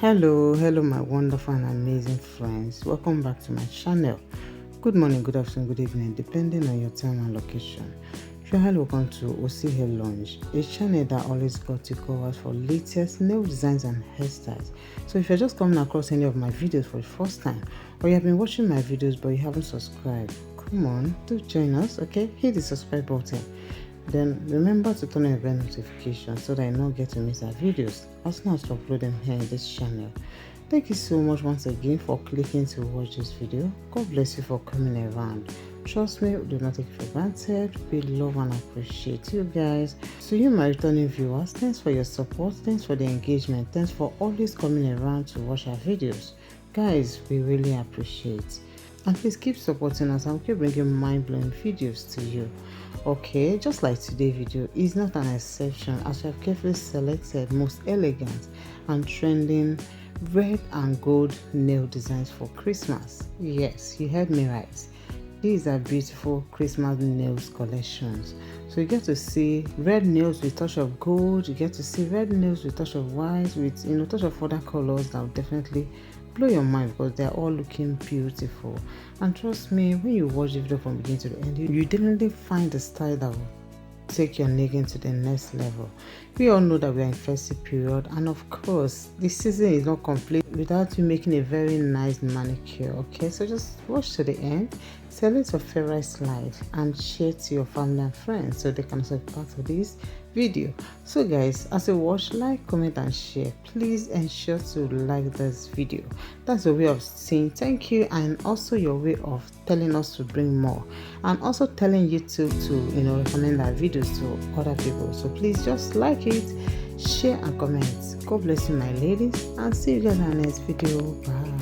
Hello my wonderful and amazing friends. Welcome back to my channel. Good morning, good afternoon, good evening, depending on your time and location. You're highly welcome to Hair Lounge, a channel that always got you covered for latest nail designs and hairstyles. So if you're just coming across any of my videos for the first time, or you have been watching my videos but you haven't subscribed, come on, do join us, okay? Hit the subscribe button. Then remember to turn on your bell notification so that you don't get to miss our videos as soon as we upload them here in this channel. Thank you so much once again for clicking to watch this video. God bless you for coming around. Trust me, do not take it for granted. We love and appreciate you guys. So you my returning viewers, thanks for your support, thanks for the engagement, thanks for always coming around to watch our videos. Guys, we really appreciate. And please keep supporting us and keep bringing mind-blowing videos to you. Okay, just like today's video is not an exception, as we have carefully selected most elegant and trending red and gold nail designs for Christmas. Yes, you heard me right. These are beautiful Christmas nails collections. So you get to see red nails with touch of gold, you get to see red nails with touch of white, with touch of other colors that will definitely blow your mind because they're all looking beautiful. And trust me, when you watch the video from beginning to the end, you definitely find the style that will take your nagging to the next level. We all know that we are in festive period, and of course the season is not complete without you making a very nice manicure. Okay, so just watch to the end, select your favorite slide and share to your family and friends so they can also be part of this video. So guys, as you watch, like, comment and share. Please ensure to like this video. That's a way of saying thank you, and also your way of telling us to bring more, and also telling YouTube to recommend our videos to other people. So please just like it, share and comment. God bless you my ladies, and see you guys in our next video. Bye.